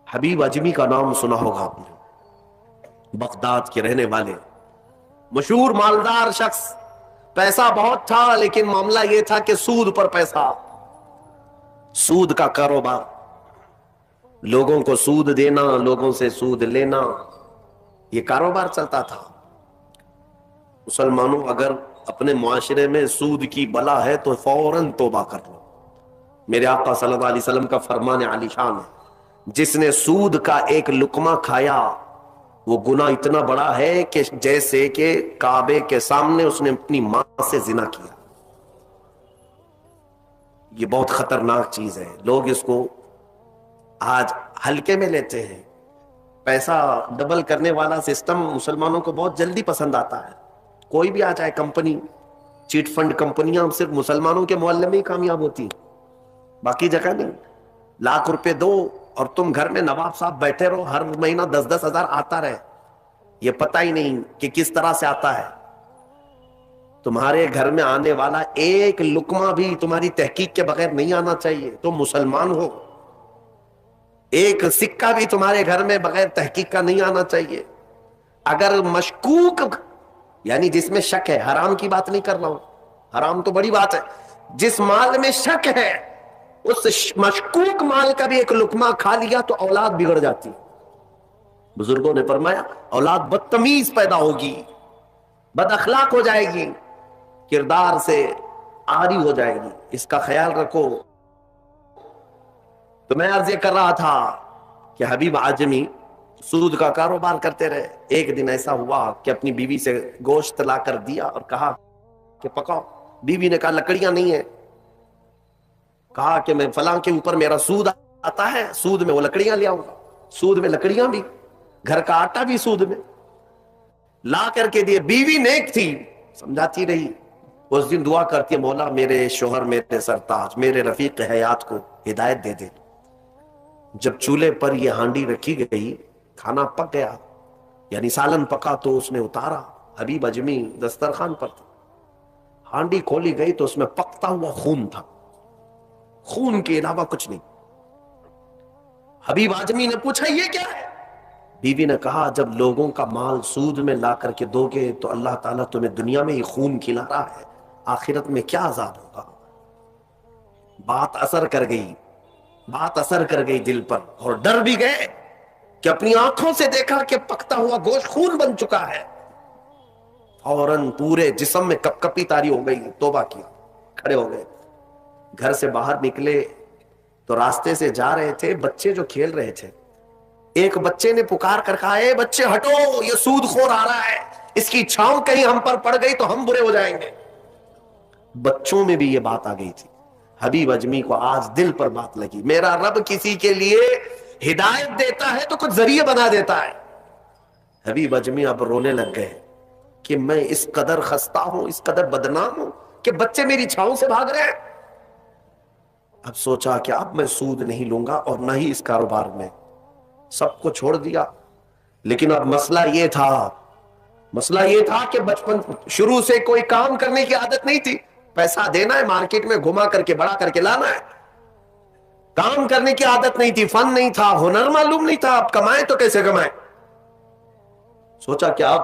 حبیب اجمی کا نام سنا ہوگا آپ نے، بغداد کے رہنے والے مشہور مالدار شخص، پیسہ بہت تھا لیکن معاملہ یہ تھا کہ سود پر پیسہ، سود کا کاروبار، لوگوں کو سود دینا، لوگوں سے سود لینا، یہ کاروبار چلتا تھا۔ مسلمانوں اگر اپنے معاشرے میں سود کی بلا ہے تو فوراً توبہ کر لو۔ میرے آقا صلی اللہ علیہ وسلم کا فرمان عالی شان ہے، جس نے سود کا ایک لقمہ کھایا وہ گناہ اتنا بڑا ہے کہ جیسے کہ کعبے کے سامنے اس نے اپنی ماں سے زنا کیا۔ یہ بہت خطرناک چیز ہے، لوگ اس کو آج ہلکے میں لیتے ہیں۔ پیسہ ڈبل کرنے والا سسٹم مسلمانوں کو بہت جلدی پسند آتا ہے۔ کوئی بھی آ جائے کمپنی، چیٹ فنڈ کمپنیاں صرف مسلمانوں کے محلے میں ہی کامیاب ہوتی ہیں، باقی جگہ نہیں۔ لاکھ روپے دو اور تم گھر میں نواب صاحب بیٹھے رہو، ہر مہینہ 10-10 ہزار آتا رہے، یہ پتہ ہی نہیں کہ کس طرح سے آتا ہے۔ تمہارے گھر میں آنے والا ایک لقمہ بھی تمہاری تحقیق کے بغیر نہیں آنا چاہیے، تم مسلمان ہو۔ ایک سکہ بھی تمہارے گھر میں بغیر تحقیق کا نہیں آنا چاہیے۔ اگر مشکوک، یعنی جس میں شک ہے، حرام کی بات نہیں کر رہا ہوں، حرام تو بڑی بات ہے، جس مال میں شک ہے اس مشکوک مال کا بھی ایک لقمہ کھا لیا تو اولاد بگڑ جاتی۔ بزرگوں نے فرمایا اولاد بدتمیز پیدا ہوگی، بد اخلاق ہو جائے گی، کردار سے عاری ہو جائے گی، اس کا خیال رکھو۔ تو میں عرض یہ کر رہا تھا کہ حبیب اعجمی سود کا کاروبار کرتے رہے۔ ایک دن ایسا ہوا کہ اپنی بیوی سے گوشت لا کر دیا اور کہا کہ پکاؤ۔ بیوی نے کہا لکڑیاں نہیں ہیں۔ کہا کہ میں فلاں کے اوپر میرا سود آتا ہے، سود میں وہ لکڑیاں لے آؤں گا، سود میں لکڑیاں بھی، گھر کا آٹا بھی سود میں لا کر کے دیے۔ بیوی نیک تھی، سمجھاتی رہی۔ اس دن دعا کرتی ہے مولا میرے شوہر، میرے سرتاج، میرے رفیق حیات کو ہدایت دے دے۔ جب چولہے پر یہ ہانڈی رکھی گئی، کھانا پک گیا، یعنی سالن پکا، تو اس نے اتارا، حبیب اجمی دسترخوان پر تھا، ہانڈی کھولی گئی تو اس میں پکتا ہوا خون تھا، خون کے علاوہ کچھ نہیں۔ حبیب اعجمی نے پوچھا یہ کیا ہے؟ بیوی نے کہا جب لوگوں کا مال سود میں لا کر کے دو گے تو اللہ تعالیٰ تمہیں دنیا میں ہی خون کھلا رہا ہے، آخرت میں کیا عذاب ہوگا۔ بات اثر کر گئی، بات اثر کر گئی دل پر، اور ڈر بھی گئے کہ اپنی آنکھوں سے دیکھا کہ پکتا ہوا گوشت خون بن چکا ہے۔ فوراً پورے جسم میں کپ کپی طاری ہو گئی، توبہ کیا، کھڑے ہو گئے، گھر سے باہر نکلے تو راستے سے جا رہے تھے، بچے جو کھیل رہے تھے، ایک بچے نے پکار کر کہا اے بچے ہٹو، یہ سود خور آ رہا ہے، اس کی چھاؤں کہیں ہم پر پڑ گئی تو ہم برے ہو جائیں گے۔ بچوں میں بھی یہ بات آ گئی تھی۔ حبیب اجمی کو آج دل پر بات لگی، میرا رب کسی کے لیے ہدایت دیتا ہے تو کچھ ذریعے بنا دیتا ہے۔ حبیب اجمی اب رونے لگ گئے کہ میں اس قدر خستہ ہوں، اس قدر بدنام ہوں کہ بچے میری چھاؤں سے بھاگ رہے ہیں۔ اب سوچا کہ اب میں سود نہیں لوں گا اور نہ ہی اس کاروبار میں، سب کو چھوڑ دیا۔ لیکن اب مسئلہ یہ تھا کہ بچپن شروع سے کوئی کام کرنے کی عادت نہیں تھی، پیسہ دینا ہے، مارکیٹ میں گھما کر کے بڑا کر کے لانا ہے، کام کرنے کی عادت نہیں تھی، فن نہیں تھا، ہنر معلوم نہیں تھا، اب کمائیں تو کیسے کمائیں۔ سوچا کہ اب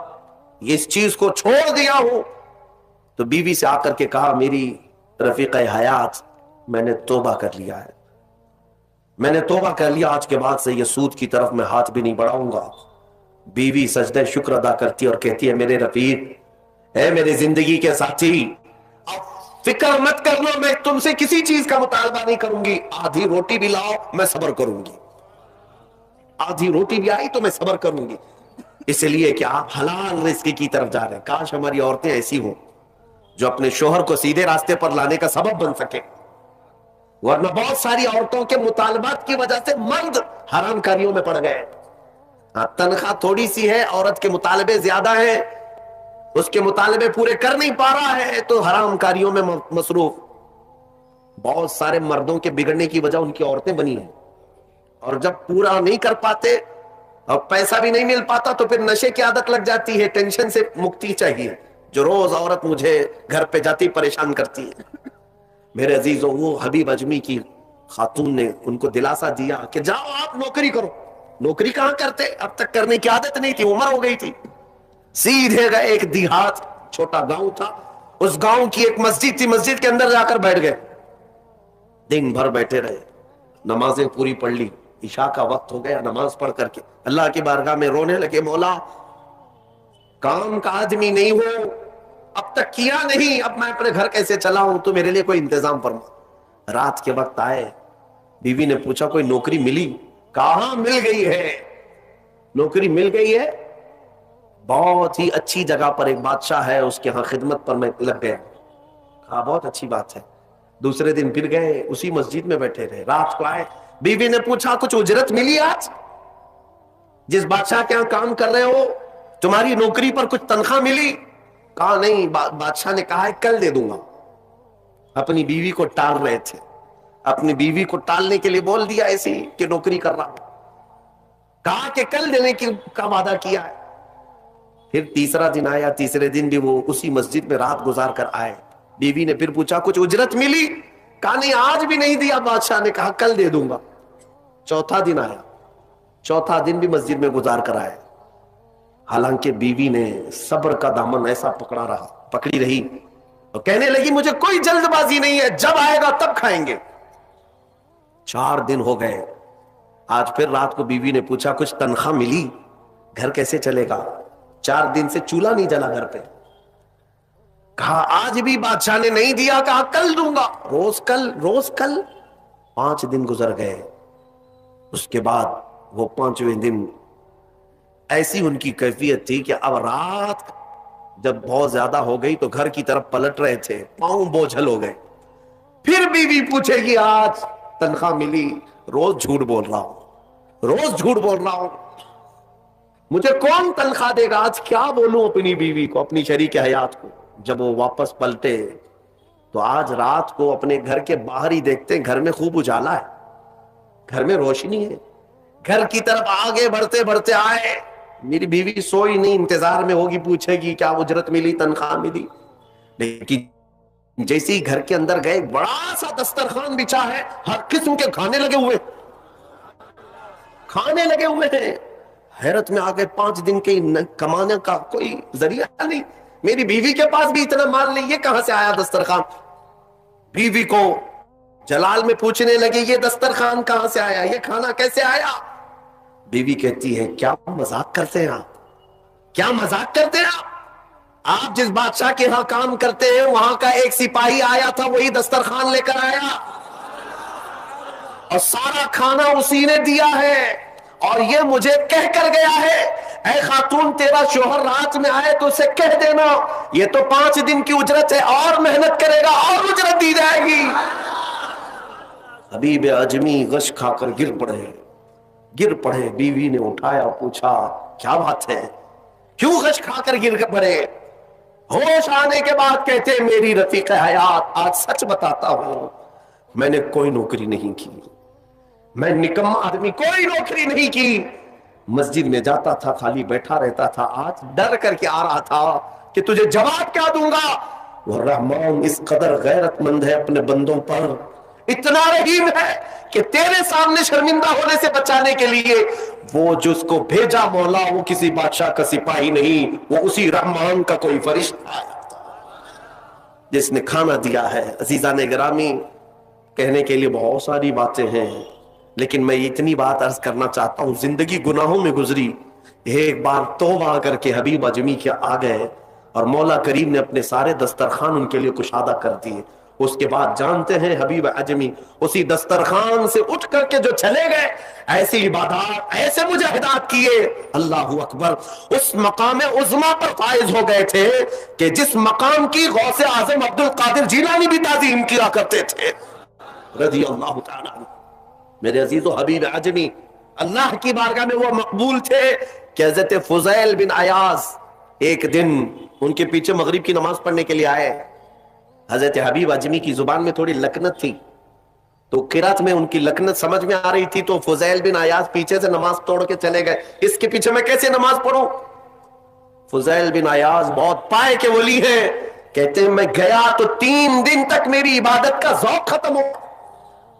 اس چیز کو چھوڑ دیا ہوں، تو بیوی سے آ کر کے کہا میری رفیق حیات میں نے توبہ کر لیا ہے، میں نے توبہ کر لیا، آج کے بعد سے یہ سود کی طرف میں ہاتھ بھی نہیں بڑھاؤں گا۔ بیوی سجدہ شکر ادا کرتی اور کہتی ہے میرے رفیق، اے میرے زندگی کے ساتھی، اب فکر مت کرنا، میں تم سے کسی چیز کا مطالبہ نہیں کروں گی، آدھی روٹی بھی لاؤ میں صبر کروں گی، آدھی روٹی بھی آئی تو میں صبر کروں گی، اس لیے کہ آپ حلال رزق کی طرف جا رہے ہیں۔ کاش ہماری عورتیں ایسی ہوں جو اپنے شوہر کو سیدھے راستے پر لانے کا سبب بن سکے، ورنہ بہت ساری عورتوں کے مطالبات کی وجہ سے مرد حرام کاریوں میں پڑ گئے۔ تنخواہ تھوڑی سی ہے، عورت کے مطالبے زیادہ ہیں، اس کے مطالبے پورے کر نہیں پا رہا ہے تو حرام کاریوں میں مصروف۔ بہت سارے مردوں کے بگڑنے کی وجہ ان کی عورتیں بنی ہیں، اور جب پورا نہیں کر پاتے اور پیسہ بھی نہیں مل پاتا تو پھر نشے کی عادت لگ جاتی ہے، ٹینشن سے مکتی چاہیے، جو روز عورت مجھے گھر پہ جاتی پریشان کرتی ہے۔ میرے عزیزوں، وہ حبیب اجمی کی خاتون نے ان کو دلاسا دیا کہ جاؤ آپ نوکری کرو، نوکری کہاں کرتے, اب تک کرنے کی عادت نہیں تھی, عمر ہو گئی تھی. سیدھے گئے, ایک دیہات چھوٹا گاؤں تھا, اس گاؤں کی ایک مسجد تھی, مسجد کے اندر جا کر بیٹھ گئے. دن بھر بیٹھے رہے, نمازیں پوری پڑھ لی, عشاء کا وقت ہو گیا, نماز پڑھ کر کے اللہ کی بارگاہ میں رونے لگے, مولا کام کا آدمی نہیں ہو, اب تک کیا نہیں, اب میں اپنے گھر کیسے چلاؤں, تو میرے لیے کوئی انتظام فرما. رات کے وقت آئے, بیوی نے پوچھا کوئی نوکری ملی؟ کہاں مل گئی ہے, نوکری مل گئی ہے, بہت ہی اچھی جگہ پر ایک بادشاہ ہے, اس کے ہاں خدمت پر میں لگ گیا. کہا بہت اچھی بات ہے. دوسرے دن پھر گئے, اسی مسجد میں بیٹھے رہے. رات کو آئے, بیوی نے پوچھا کچھ اجرت ملی آج؟ جس بادشاہ کے ہاں کام کر رہے ہو تمہاری نوکری پر کچھ تنخواہ ملی؟ کہا نہیں, بادشاہ نے کہا ہے کل دے دوں گا. اپنی بیوی کو ٹال رہے تھے, اپنی بیوی کو ٹالنے کے لیے بول دیا ایسی کہ نوکری کر رہا ہوں. کہا کہ کل دینے کا وعدہ کیا ہے. پھر تیسرا دن آیا, تیسرے دن بھی وہ اسی مسجد میں رات گزار کر آئے. بیوی نے پھر پوچھا کچھ اجرت ملی؟ کہا نہیں آج بھی نہیں دیا بادشاہ نے, کہا کل دے دوں گا. چوتھا دن آیا, چوتھا دن بھی مسجد میں گزار کر آئے. حالانکہ بیوی نے صبر کا دامن ایسا پکڑی رہی اور کہنے لگی مجھے کوئی جلد بازی نہیں ہے, جب آئے گا تب کھائیں گے. 4 دن ہو گئے. آج پھر رات کو بیوی نے پوچھا کچھ تنخواہ ملی؟ گھر کیسے چلے گا, 4 دن سے چولہا نہیں جلا گھر پہ. کہا آج بھی بادشاہ نے نہیں دیا, کہا کل دوں گا, روز کل روز کل. 5 دن گزر گئے. اس کے بعد وہ 5ویں دن ایسی ان کی کیفیت تھی کہ اب رات جب بہت زیادہ ہو گئی تو گھر کی طرف پلٹ رہے تھے, پاؤں بوجھل ہو گئے. پھر بیوی پوچھے گی آج تنخواہ ملی؟ روز جھوٹ بول رہا ہوں, روز جھوٹ بول رہا ہوں, مجھے کون تنخواہ دے گا؟ آج کیا بولوں اپنی بیوی کو, اپنی شریک حیات کو. جب وہ واپس پلٹے تو آج رات کو اپنے گھر کے باہر ہی دیکھتے گھر میں خوب اجالا ہے, گھر میں روشنی ہے. گھر کی طرف آگے بڑھتے بڑھتے آئے, میری بیوی سوئی نہیں, انتظار میں ہوگی, پوچھے گی کیا اجرت ملی, تنخواہ ملی. لیکن جیسے ہی گھر کے اندر گئے, بڑا سا دسترخوان بچھا ہے, ہر قسم کے کھانے لگے ہوئے ہیں. حیرت میں آ گئے, 5 دن کے کمانے کا کوئی ذریعہ نہیں, میری بیوی کے پاس بھی اتنا مال نہیں, یہ کہاں سے آیا دسترخوان؟ بیوی کو جلال میں پوچھنے لگے یہ دسترخوان کہاں سے آیا, یہ کھانا کیسے آیا؟ بیوی کہتی ہے کیا مذاق کرتے ہیں آپ, کیا مذاق کرتے ہیں آپ جس بادشاہ کے ہاں کام کرتے ہیں وہاں کا ایک سپاہی آیا تھا, وہی دسترخوان لے کر آیا اور سارا کھانا اسی نے دیا ہے, اور یہ مجھے کہہ کر گیا ہے اے خاتون تیرا شوہر رات میں آئے تو اسے کہہ دینا یہ تو 5 دن کی اجرت ہے, اور محنت کرے گا اور اجرت دی جائے گی. حبیب اعجمی غش کھا کر گر پڑے. بیوی نے اٹھایا, پوچھا کیا بات ہے, کیوں غش کھا کر گر پڑے؟ ہوش آنے کے بعد کہتے میری رفیق حیات آج سچ بتاتا ہوں, میں نے کوئی نوکری نہیں کی, میں نکما آدمی, کوئی نوکری نہیں کی. مسجد میں جاتا تھا, خالی بیٹھا رہتا تھا. آج ڈر کر کے آ رہا تھا کہ تجھے جواب کیا دوں گا. وہ رحمان اس قدر غیرت مند ہے اپنے بندوں پر, اتنا رحیم ہے کہ تیرے سامنے شرمندہ ہونے سے بچانے کے لیے وہ جس کو بھیجا مولا وہ کسی بادشاہ کا سپاہی نہیں, وہ اسی رحمان کا کوئی فرشتہ جس نے کھانا دیا ہے. عزیزان گرامی, کہنے کے لیے بہت ساری باتیں ہیں, لیکن میں اتنی بات عرض کرنا چاہتا ہوں. زندگی گناہوں میں گزری, ایک بار توبہ کر کے حبیب اعجمی کے آ گئے اور مولا کریم نے اپنے سارے دسترخوان ان کے لیے کشادہ کر دیے. اس کے بعد جانتے ہیں حبیب اعجمی اسی دسترخوان سے اٹھ کر کے جو چلے گئے, ایسی عبادات, ایسے مجاہدات کیے, اللہ اکبر, اس مقام عظما پر فائز ہو گئے تھے کہ جس مقام کی غوث اعظم عبد القادر جیلانی بھی تعظیم کیا کرتے تھے رضی اللہ تعالیٰ عنہ. میرے عزیز و حبیب اعجمی اللہ کی بارگاہ میں وہ مقبول تھے کہ حضرت فضیل بن عیاض ایک دن ان کے پیچھے مغرب کی نماز پڑھنے کے لیے آئے. حضرت حبیب اعجمی کی زبان میں تھوڑی لکنت تھی, تو قرات میں ان کی لکنت سمجھ میں آ رہی تھی, تو فضیل بن عیاض پیچھے سے نماز توڑ کے چلے گئے, اس کے پیچھے میں کیسے نماز پڑھوں. فضیل بن عیاض بہت پائے کے ولی ہیں, کہتے ہیں میں گیا تو 3 دن تک میری عبادت کا ذوق ختم ہو,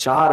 4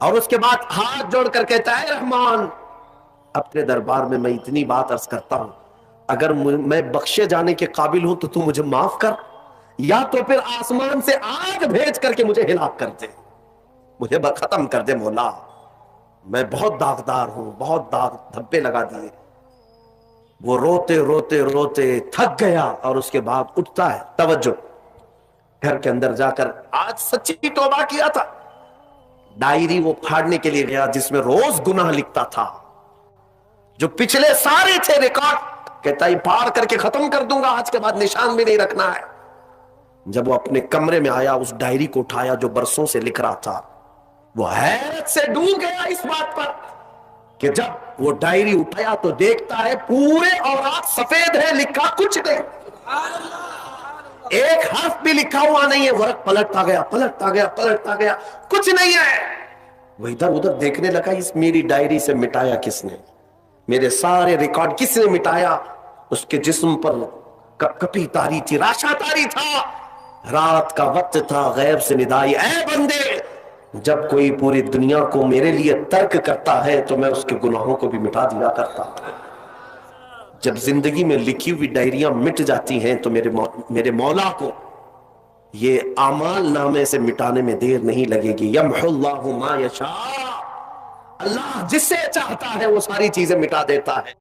اور اس کے بعد ہاتھ جوڑ کر کہتا ہے رحمان اپنے دربار میں میں اتنی بات عرض کرتا ہوں، اگر میں بخشے جانے کے قابل ہوں تو مجھے معاف کر، یا تو پھر آسمان سے آگ بھیج کر کے مجھے ہلاک کر دے، مجھے ختم کر دے مولا، میں بہت داغدار ہوں، بہت داغ دھبے لگا دیے۔ وہ روتے روتے روتے تھک گیا اور اس کے بعد اٹھتا ہے، توجہ، گھر کے اندر جا کر آج سچی توبہ کیا تھا، ڈائری وہ پھاڑنے کے لیے گیا جس میں روز گناہ لکھتا تھا، جو پچھلے سارے تھے ریکارڈ، کہتا ہے پھاڑ کر کے ختم کر دوں گا، آج کے بعد نشان بھی نہیں رکھنا ہے۔ جب وہ اپنے کمرے میں آیا، اس ڈائری کو اٹھایا جو برسوں سے لکھ رہا تھا، وہ حیرت سے ڈوب گیا اس بات پر کہ جب وہ ڈائری اٹھایا تو دیکھتا ہے پورے اوراق سفید ہے، لکھا کچھ نہیں، ایک حرف بھی لکھا ہوا نہیں ہے۔ ورق پلٹتا گیا پلٹتا گیا پلٹتا گیا، کچھ نہیں ہے۔ وہ ادھر ادھر دیکھنے لگا، اس میری ڈائری سے مٹایا کس نے، میرے سارے ریکارڈ کس نے مٹایا؟ اس کے جسم پر کپ کپی تاری تھی، راشا تاری تھا، رات کا وقت تھا، غیب سے ندائی، اے بندے جب کوئی پوری دنیا کو میرے لیے ترک کرتا ہے تو میں اس کے گناہوں کو بھی مٹا دیا کرتا ہوں۔ جب زندگی میں لکھی ہوئی ڈائریاں مٹ جاتی ہیں تو میرے مولا کو یہ اعمال نامے سے مٹانے میں دیر نہیں لگے گی۔ یمحو اللہ ما یشاء، اللہ جس سے چاہتا ہے وہ ساری چیزیں مٹا دیتا ہے۔